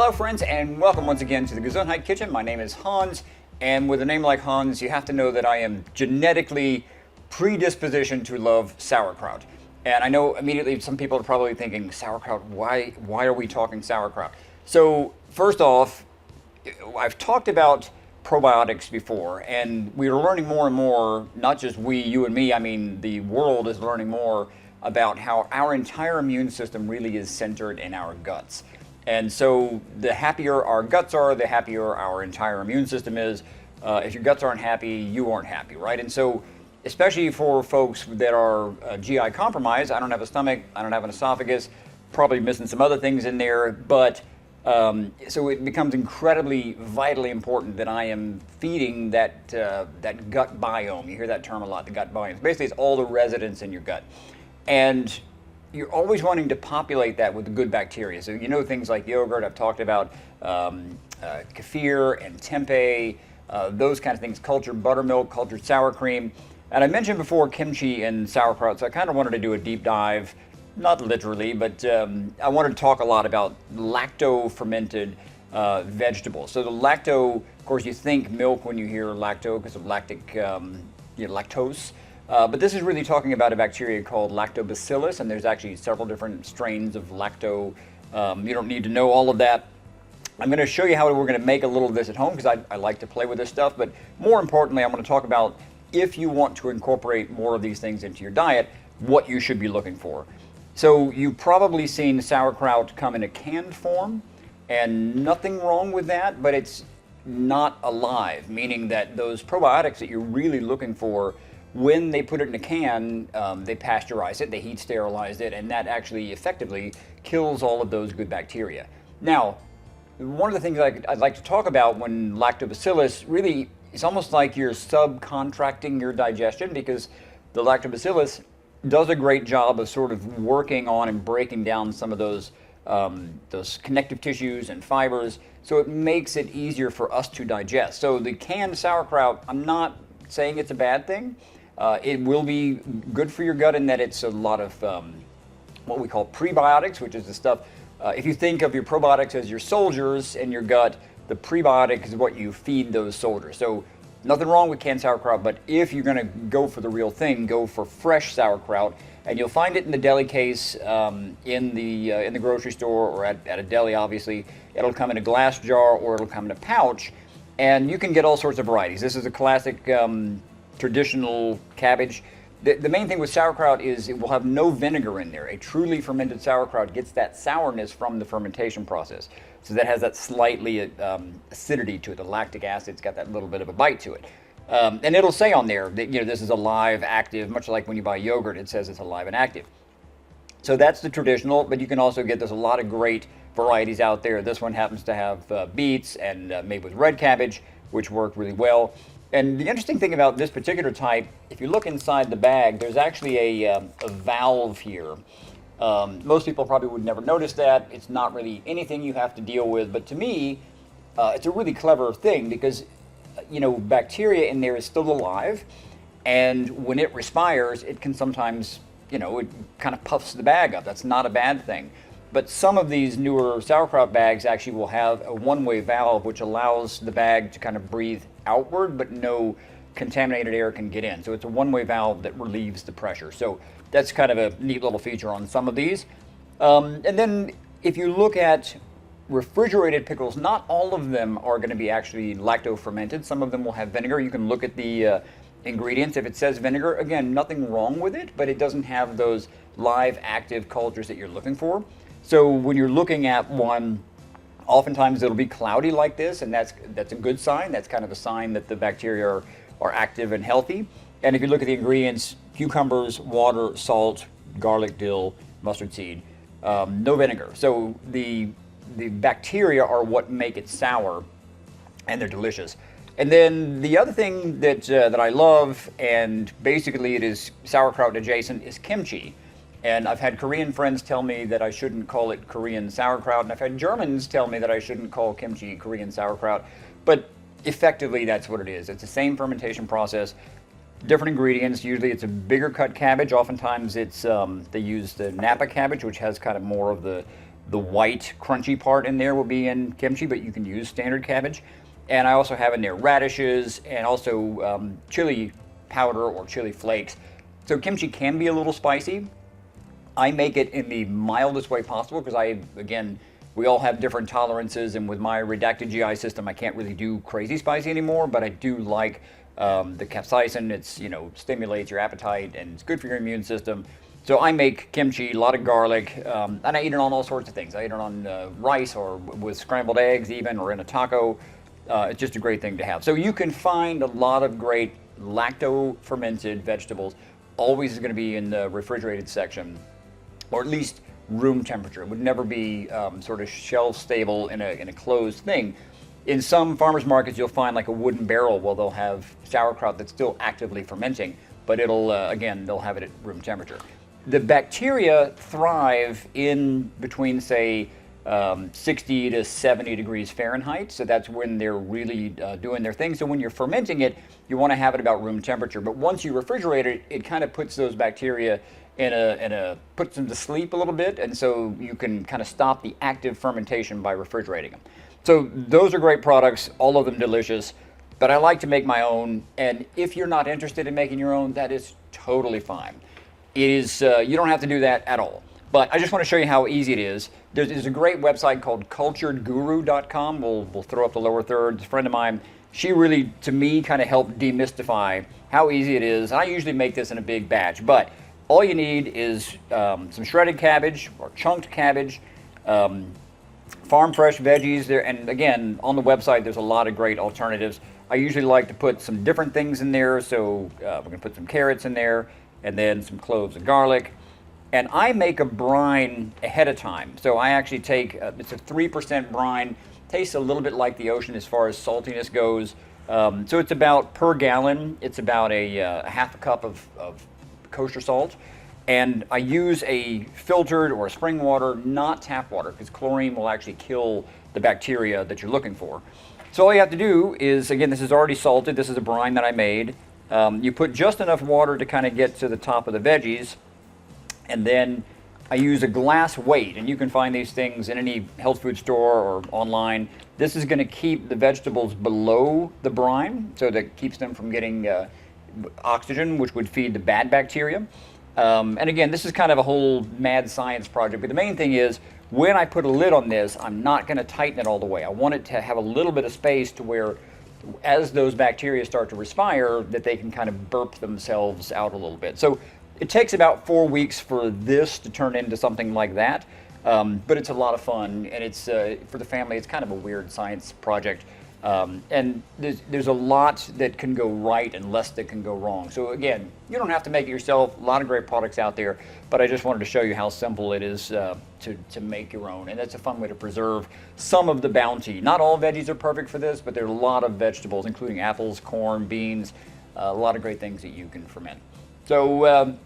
Hello friends, and welcome once again to the Gesundheit Kitchen. My name is Hans, and with a name like Hans, you have to know that I am genetically predispositioned to love sauerkraut. And I know immediately some people are probably thinking, sauerkraut, why are we talking sauerkraut? So first off, I've talked about probiotics before, and we are learning more and more, not just we, you and me, I mean the world is learning more about how our entire immune system really is centered in our guts. And so the happier our guts are, the happier our entire immune system is. If your guts aren't happy, you aren't happy, right? And so especially for folks that are GI compromised, I don't have a stomach, I don't have an esophagus, probably missing some other things in there, but so it becomes incredibly vitally important that I am feeding that gut biome. You hear that term a lot, the gut biome. Basically, it's all the residents in your gut. And you're always wanting to populate that with the good bacteria. So you know things like yogurt, I've talked about kefir and tempeh, those kind of things, cultured buttermilk, cultured sour cream. And I mentioned before kimchi and sauerkraut, so I kind of wanted to do a deep dive, not literally, but I wanted to talk a lot about lacto-fermented vegetables. So the lacto, of course, you think milk when you hear lacto because of lactose. But this is really talking about a bacteria called lactobacillus, and there's actually several different strains of lacto. You don't need to know all of that. I'm going to show you how we're going to make a little of this at home because I like to play with this stuff. But more importantly, I'm going to talk about if you want to incorporate more of these things into your diet, what you should be looking for. So you've probably seen sauerkraut come in a canned form, and nothing wrong with that, but it's not alive, meaning that those probiotics that you're really looking for, when they put it in a can, they pasteurize it, they heat sterilize it, and that actually effectively kills all of those good bacteria. Now, one of the things I'd like to talk about when lactobacillus really, it's almost like you're subcontracting your digestion because the lactobacillus does a great job of sort of working on and breaking down some of those connective tissues and fibers, so it makes it easier for us to digest. So the canned sauerkraut, I'm not saying it's a bad thing. It will be good for your gut in that it's a lot of what we call prebiotics, which is the stuff, if you think of your probiotics as your soldiers in your gut, the prebiotic is what you feed those soldiers. So nothing wrong with canned sauerkraut, but if you're going to go for the real thing, go for fresh sauerkraut, and you'll find it in the deli case, in the grocery store or at a deli. Obviously, it'll come in a glass jar or it'll come in a pouch, and you can get all sorts of varieties. This is a classic traditional cabbage. The main thing with sauerkraut is it will have no vinegar in there. A truly fermented sauerkraut gets that sourness from the fermentation process. So that has that slightly acidity to it. The lactic acid's got that little bit of a bite to it. And it'll say on there that this is alive, active, much like when you buy yogurt, it says it's alive and active. So that's the traditional, but you can also get, there's a lot of great varieties out there. This one happens to have beets and made with red cabbage, which work really well. And the interesting thing about this particular type, if you look inside the bag, there's actually a valve here. Most people probably would never notice that. It's not really anything you have to deal with, but to me, it's a really clever thing because, bacteria in there is still alive, and when it respires, it can sometimes, it kind of puffs the bag up. That's not a bad thing. But some of these newer sauerkraut bags actually will have a one-way valve which allows the bag to kind of breathe outward, but no contaminated air can get in. So it's a one-way valve that relieves the pressure. So that's kind of a neat little feature on some of these. And then if you look at refrigerated pickles, not all of them are going to be actually lacto-fermented. Some of them will have vinegar. You can look at the ingredients. If it says vinegar, again, nothing wrong with it, but it doesn't have those live active cultures that you're looking for. So when you're looking at one, oftentimes it'll be cloudy like this, and that's a good sign. That's kind of a sign that the bacteria are active and healthy. And if you look at the ingredients, cucumbers, water, salt, garlic, dill, mustard seed, no vinegar. So the bacteria are what make it sour, and they're delicious. And then the other thing that I love, and basically it is sauerkraut adjacent, is kimchi. And I've had Korean friends tell me that I shouldn't call it Korean sauerkraut, and I've had Germans tell me that I shouldn't call kimchi Korean sauerkraut, but effectively that's what it is. It's the same fermentation process, different ingredients. Usually it's a bigger cut cabbage. Oftentimes it's they use the Napa cabbage, which has kind of more of the The white crunchy part in there will be in kimchi, but you can use standard cabbage. And I also have in there radishes and also chili powder or chili flakes. So kimchi can be a little spicy. I make it in the mildest way possible because again, we all have different tolerances, and with my redacted GI system, I can't really do crazy spicy anymore, but I do like the capsaicin. It's, stimulates your appetite and it's good for your immune system. So I make kimchi, a lot of garlic, and I eat it on all sorts of things. I eat it on rice or with scrambled eggs even, or in a taco. It's just a great thing to have. So you can find a lot of great lacto-fermented vegetables. Always is going to be in the refrigerated section, or at least room temperature. It would never be sort of shelf stable in a closed thing. In some farmers markets, you'll find like a wooden barrel where they'll have sauerkraut that's still actively fermenting, but it'll, again, they'll have it at room temperature. The bacteria thrive in between, say, 60 to 70 degrees Fahrenheit, so that's when they're really doing their thing. So when you're fermenting it, you want to have it about room temperature. But once you refrigerate it, it kind of puts those bacteria puts them to sleep a little bit, and so you can kind of stop the active fermentation by refrigerating them. So those are great products, all of them delicious, but I like to make my own, and if you're not interested in making your own, that is totally fine. It is, you don't have to do that at all. But I just want to show you how easy it is. There's a great website called culturedguru.com. We'll throw up the lower third. It's a friend of mine. She really, to me, kind of helped demystify how easy it is. I usually make this in a big batch, but all you need is some shredded cabbage or chunked cabbage, farm fresh veggies there, and again, on the website there's a lot of great alternatives. I usually like to put some different things in there, so we're going to put some carrots in there, and then some cloves of garlic. And I make a brine ahead of time. So I actually take, it's a 3% brine, tastes a little bit like the ocean as far as saltiness goes. So it's about, per gallon, it's about a half a cup of kosher salt. And I use a filtered or spring water, not tap water, because chlorine will actually kill the bacteria that you're looking for. So all you have to do is, again, this is already salted. This is a brine that I made. You put just enough water to kind of get to the top of the veggies. And then I use a glass weight, and you can find these things in any health food store or online. This is going to keep the vegetables below the brine, so that keeps them from getting oxygen, which would feed the bad bacteria. And again, this is kind of a whole mad science project, but the main thing is, when I put a lid on this, I'm not going to tighten it all the way. I want it to have a little bit of space to where, as those bacteria start to respire, that they can kind of burp themselves out a little bit. So it takes about 4 weeks for this to turn into something like that, but it's a lot of fun, and it's for the family. It's kind of a weird science project, and there's a lot that can go right and less that can go wrong. So again, you don't have to make it yourself. A lot of great products out there, but I just wanted to show you how simple it is to make your own, and that's a fun way to preserve some of the bounty. Not all veggies are perfect for this, but there are a lot of vegetables, including apples, corn, beans, a lot of great things that you can ferment. So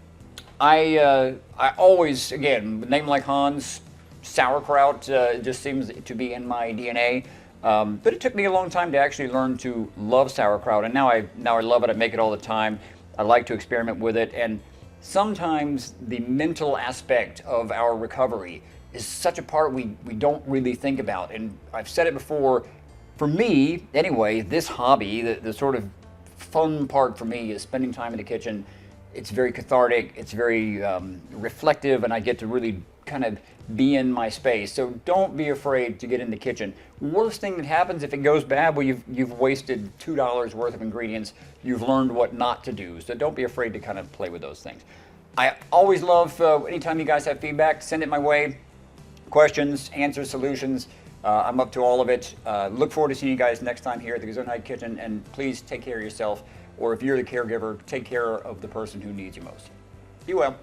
I always, again, a name like Hans, sauerkraut just seems to be in my DNA. But it took me a long time to actually learn to love sauerkraut, and now I love it. I make it all the time. I like to experiment with it, and sometimes the mental aspect of our recovery is such a part we don't really think about. And I've said it before, for me, anyway, this hobby, the sort of fun part for me is spending time in the kitchen. It's very cathartic, it's very reflective, and I get to really kind of be in my space. So don't be afraid to get in the kitchen. Worst thing that happens if it goes bad, well, you've wasted $2 worth of ingredients. You've learned what not to do. So don't be afraid to kind of play with those things. I always love, anytime you guys have feedback, send it my way. Questions, answers, solutions. I'm up to all of it. Look forward to seeing you guys next time here at the Gesundheit Kitchen, and please take care of yourself. Or if you're the caregiver, take care of the person who needs you most. Be well.